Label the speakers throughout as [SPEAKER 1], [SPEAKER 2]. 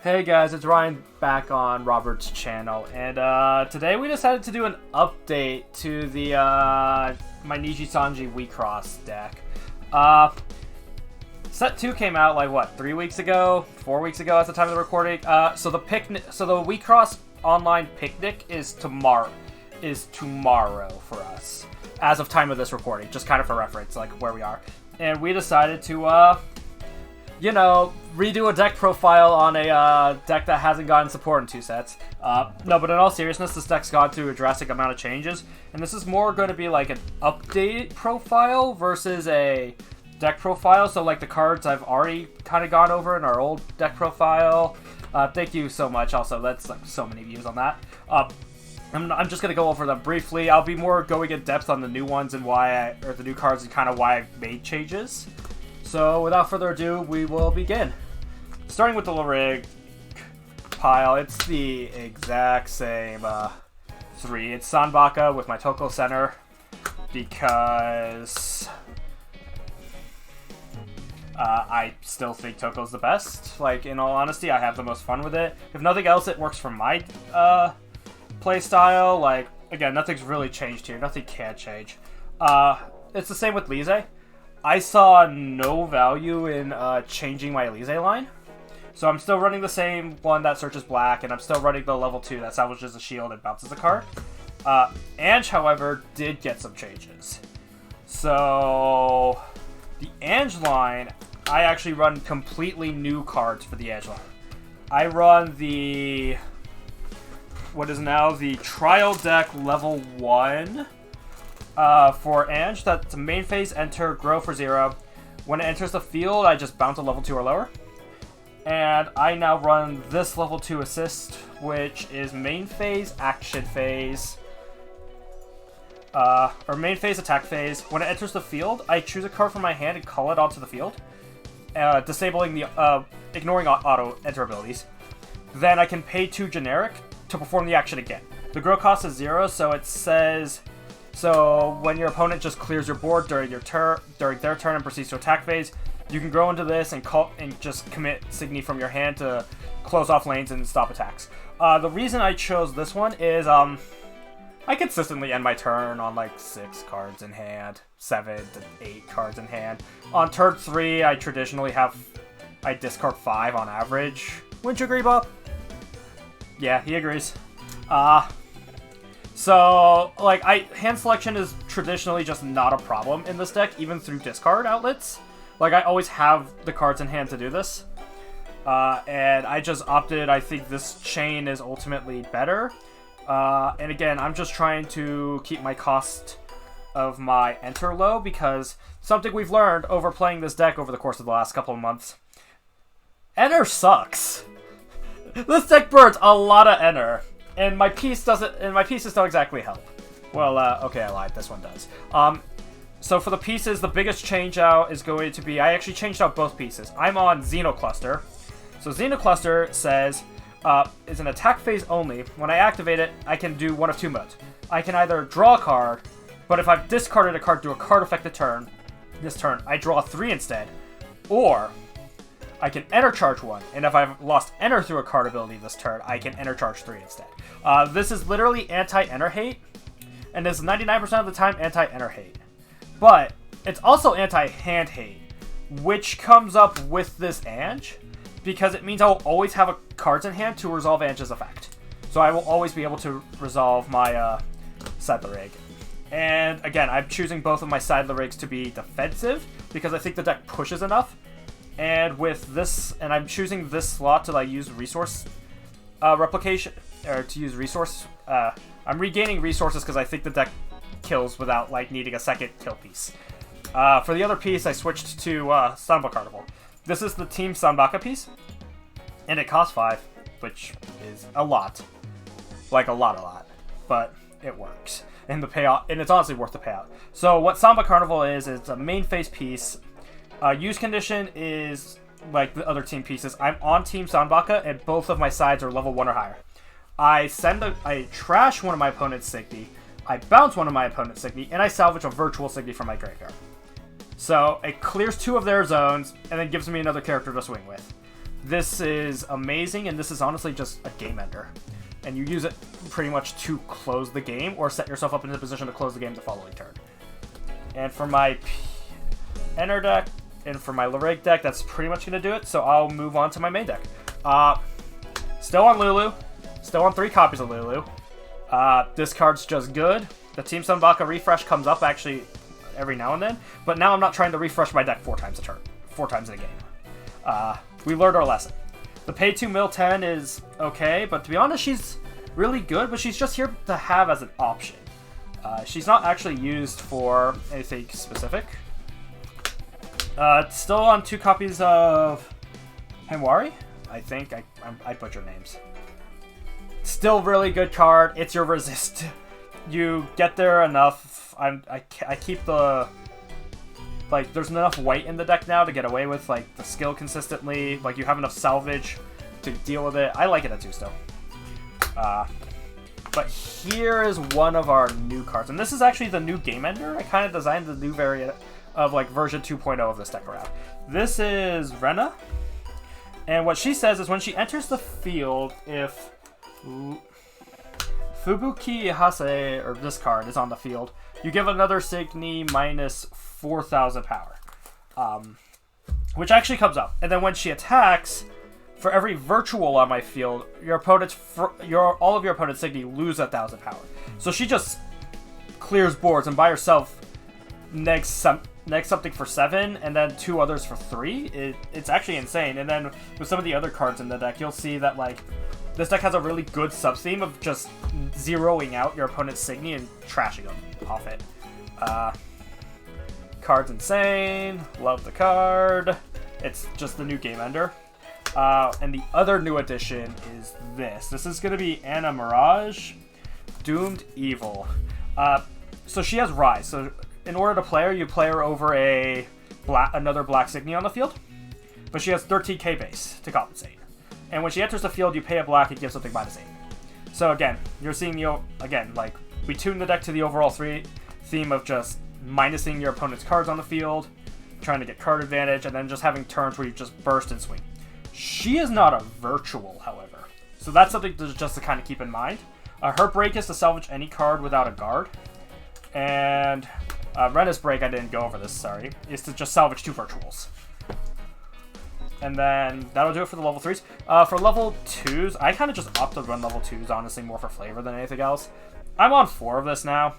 [SPEAKER 1] Hey guys, it's Ryan back on Robert's channel, and today we decided to do an update to the my Niji Sanji Wixoss deck. Set 2 came out like what, 3 weeks ago, 4 weeks ago at the time of the recording. So the Wixoss online picnic is tomorrow for us, as of time of this recording, just kind of for reference, like where we are. And we decided to redo a deck profile on a deck that hasn't gotten support in 2 sets. No, but in all seriousness, this deck's gone through a drastic amount of changes, and this is more going to be like an updated profile versus a deck profile. So like the cards I've already kind of gone over in our old deck profile. Thank you so much. Also, that's like so many views on that. I'm just going to go over them briefly. I'll be more going in depth on the new ones and the new cards and kind of why I've made changes. So without further ado, we will begin. Starting with the LRIG pile, it's the exact same 3. It's Sanbaka with my Toko center, because I still think Toko's the best. Like, in all honesty, I have the most fun with it. If nothing else, it works for my play style. Like, again, nothing's really changed here. Nothing can change. It's the same with Lise. I saw no value in changing my Elise line. So I'm still running the same one that searches black, and I'm still running the level 2 that salvages a shield and bounces a card. Ange, however, did get some changes. So the Ange line, I actually run completely new cards for the Ange line. I run the, what is now the Trial Deck level 1. For Ange, that's a main phase, enter, grow for 0. When it enters the field, I just bounce a level 2 or lower. And I now run this level 2 assist, which is main phase, action phase, or main phase, attack phase. When it enters the field, I choose a card from my hand and call it onto the field, disabling the, ignoring auto enter abilities. Then I can pay 2 generic to perform the action again. The grow cost is 0, so it says, so when your opponent just clears your board during their turn and proceeds to attack phase, you can grow into this and just commit Signy from your hand to close off lanes and stop attacks. The reason I chose this one is I consistently end my turn on like 6 cards in hand, 7 to 8 cards in hand. On turn 3, I traditionally I discard 5 on average. Wouldn't you agree, Bob? Yeah, he agrees. So, like, hand selection is traditionally just not a problem in this deck, even through discard outlets. Like, I always have the cards in hand to do this. And I just opted, I think this chain is ultimately better. And again, I'm just trying to keep my cost of my enter low, because something we've learned over playing this deck over the course of the last couple of months, enter sucks. This deck burns a lot of enter. And my pieces don't exactly help. Well, okay, I lied. This one does. So for the pieces, the biggest change out is going to be, I actually changed out both pieces. I'm on Xenocluster. So Xenocluster says, is an attack phase only. When I activate it, I can do one of 2 modes. I can either draw a card, but if I've discarded a card to a card effect this turn, I draw 3 instead. Or I can enter charge 1, and if I've lost enter through a card ability this turn, I can enter charge 3 instead. This is literally anti-enter hate, and is 99% of the time anti-enter hate. But it's also anti-hand hate, which comes up with this Ange, because it means I will always have cards in hand to resolve Ange's effect. So I will always be able to resolve my side LRIG. And again, I'm choosing both of my side LRIGs to be defensive, because I think the deck pushes enough. And with this, and I'm choosing this slot to like use resource replication, or to use resource. I'm regaining resources because I think the deck kills without like needing a second kill piece. For the other piece, I switched to Samba Carnival. This is the Team Sanbaka piece, and it costs 5, which is a lot, like a lot, but it works. And the payout, and it's honestly worth the payout. So what Samba Carnival is, it's a main phase piece. Use condition is like the other team pieces. I'm on Team Sanbaka, and both of my sides are level 1 or higher. I trash one of my opponent's Signy, I bounce one of my opponent's Signy, and I salvage a virtual Signy from my graveyard. So it clears 2 of their zones, and then gives me another character to swing with. this is amazing, and this is honestly just a game ender. And you use it pretty much to close the game, or set yourself up in a position to close the game the following turn. And for my enter deck, and for my LRIG deck, that's pretty much going to do it, so I'll move on to my main deck. Still on Lulu, still on 3 copies of Lulu. This card's just good. The Team Sunbaka refresh comes up actually every now and then, but now I'm not trying to refresh my deck 4 times a turn, 4 times in a game. We learned our lesson. The pay 2 mil 10 is okay, but to be honest, she's really good, but she's just here to have as an option. She's not actually used for anything specific. It's still on 2 copies of Himawari. I think I butcher names. Still really good card. It's your resist. You get there enough. I keep the, like, there's enough white in the deck now to get away with, like, the skill consistently. Like, you have enough salvage to deal with it. I like it at 2 still. But here is one of our new cards. And this is actually the new game ender. I kind of designed the new variant of, like, version 2.0 of this deck around. This is Rena. And what she says is when she enters the field, if Fubuki Hase, or this card, is on the field, you give another Signy minus 4,000 power. Which actually comes up. And then when she attacks, for every virtual on my field, your opponent's all of your opponent's Signy lose 1,000 power. So she just clears boards, and by herself negs something for 7, and then 2 others for 3. It's actually insane. And then with some of the other cards in the deck, you'll see that, like, this deck has a really good sub-theme of just zeroing out your opponent's Signy and trashing them off it. Card's insane. Love the card. It's just the new game ender. And the other new addition is this. This is going to be Anna Mirage, Doomed Evil. So she has Rise. So in order to play her, you play her over another black Signy on the field. But she has 13k base to compensate. And when she enters the field, you pay a black and give something -8. So again, you're seeing like, we tune the deck to the overall theme of just minusing your opponent's cards on the field, trying to get card advantage, and then just having turns where you just burst and swing. She is not a virtual, however. So that's something just to kind of keep in mind. Her break is to salvage any card without a guard. And Rena's break, I didn't go over this, sorry, is to just salvage 2 virtuals. And then that'll do it for the level 3s. For level 2s, I kind of just opt to run level 2s, honestly, more for flavor than anything else. I'm on 4 of this now.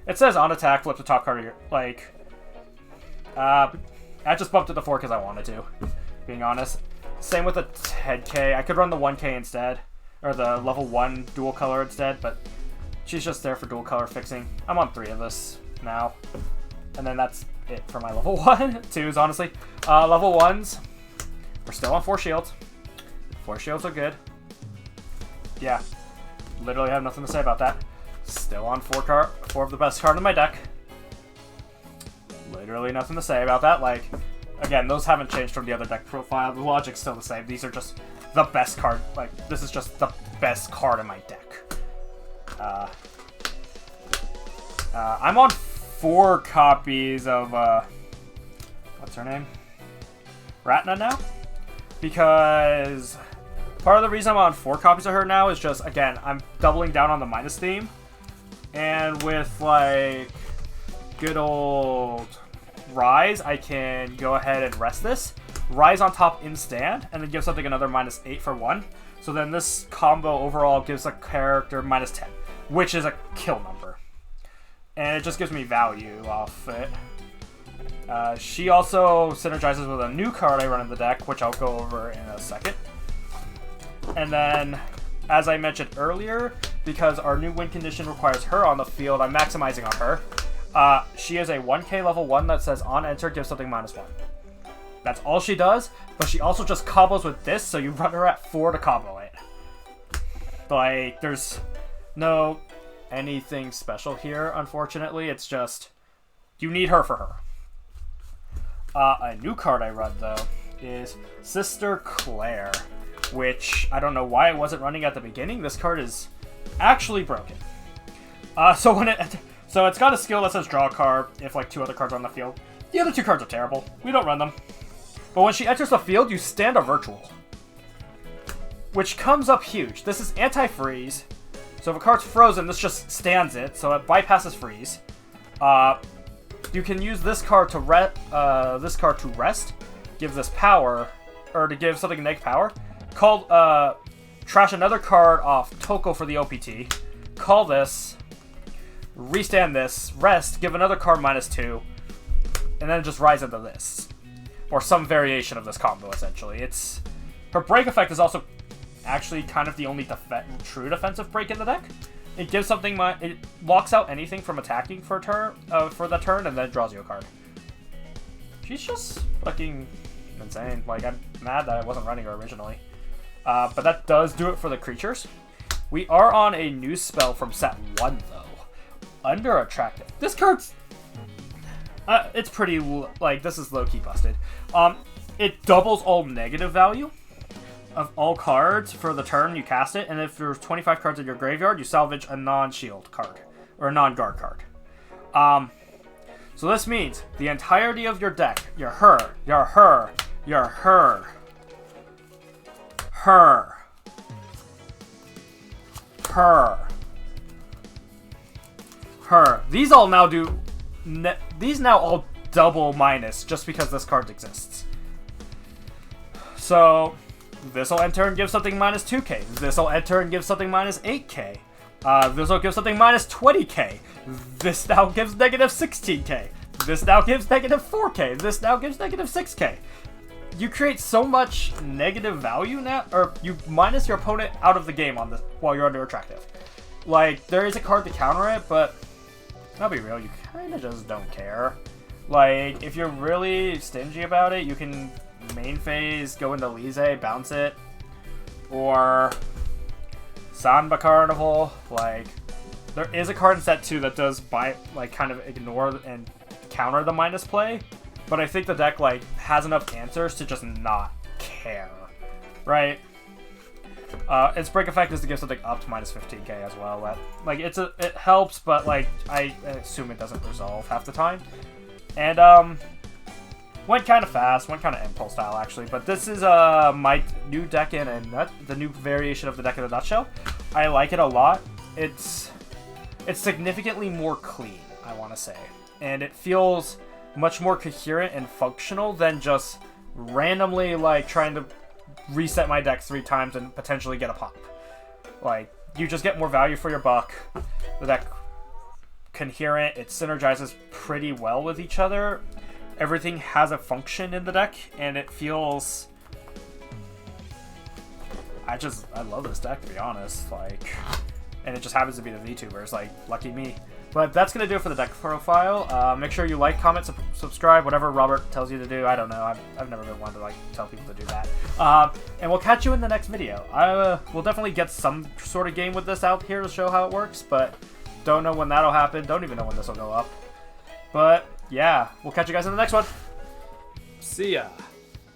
[SPEAKER 1] It says on attack, flip the top card of your, like, I just bumped it to 4 because I wanted to, being honest. Same with the 10k. I could run the 1k instead, or the level 1 dual color instead, but she's just there for dual color fixing. I'm on 3 of this now. And then that's it for my level 2s, honestly. Level 1s. We're still on 4 shields. 4 shields are good. Yeah. Literally have nothing to say about that. Still on 4 of the best card in my deck. Literally nothing to say about that. Like, again, those haven't changed from the other deck profile. The logic's still the same. These are just the best card. Like, this is just the best card in my deck. I'm on 4 copies of, what's her name? Ratna now? Because part of the reason I'm on 4 copies of her now is just, again, I'm doubling down on the minus theme. And with, like, good old Rise, I can go ahead and rest this. Rise on top in stand, and then give something another -8 for 1. So then this combo overall gives a character -10, which is a kill number. And it just gives me value off it. She also synergizes with a new card I run in the deck, which I'll go over in a second. And then, as I mentioned earlier, because our new win condition requires her on the field, I'm maximizing on her. She is a 1k level 1 that says on enter, give something -1. That's all she does, but she also just combos with this, so you run her at 4 to combo it. Like, there's no anything special here, unfortunately. It's just, you need her for her. A new card I run, though, is Sister Claire, which I don't know why it wasn't running at the beginning. This card is actually broken. So it's got a skill that says draw a card if, like, 2 other cards are on the field. The other 2 cards are terrible. We don't run them. But when she enters the field, you stand a virtual. which comes up huge. This is anti-freeze, so if a card's frozen, this just stands it, so it bypasses freeze. You can use this card to rest, give this power, or to give something neg power. Trash another card off Toko for the OPT. Call this, restand this, rest, give another card -2, and then just rise into this. Or some variation of this combo, essentially. Her break effect is also actually kind of the only true defensive break in the deck. It gives something it locks out anything from attacking for the turn, and then draws you a card. She's just fucking insane. Like, I'm mad that I wasn't running her originally. But that does do it for the creatures. We are on a new spell from set 1, though. Under Attractive. This card's... it's pretty... Like, this is low-key busted. It doubles all negative value of all cards for the turn you cast it, and if there's 25 cards in your graveyard, you salvage a non-shield card. Or a non-guard card. So this means the entirety of your deck, her, these all now do... These now all double minus just because this card exists. So... This'll enter and give something -2k. This'll enter and give something -8k. This'll give something -20k. This now gives -16k. This now gives -4k. This now gives -6k. You create so much negative value now, or you minus your opponent out of the game on this while you're under Attractive. Like, there is a card to counter it, but I'll be real, you kind of just don't care. Like, if you're really stingy about it, you can main phase, go into Lise, bounce it, or Samba Carnival. Like, there is a card in set 2 that does kind of ignore and counter the minus play, but I think the deck like has enough answers to just not care, right? Its break effect is to give something up to -15k as well. Like, it helps, but like I assume it doesn't resolve half the time. And went kind of fast, went kind of impulse style actually, but this is my new deck the new variation of the deck in a nutshell. I like it a lot. It's significantly more clean, I want to say, and it feels much more coherent and functional than just randomly like trying to reset my deck 3 times and potentially get a pop. Like, you just get more value for your buck. The deck coherent, it synergizes pretty well with each other. Everything has a function in the deck, and it feels... I love this deck, to be honest. Like, and it just happens to be the VTubers, like, lucky me. But that's going to do it for the deck profile. Make sure you like, comment, subscribe, whatever Robert tells you to do. I don't know. I've never been one to, like, tell people to do that. And we'll catch you in the next video. We'll definitely get some sort of game with this out here to show how it works, but don't know when that'll happen. Don't even know when this will go up. But... yeah, we'll catch you guys in the next one. See ya.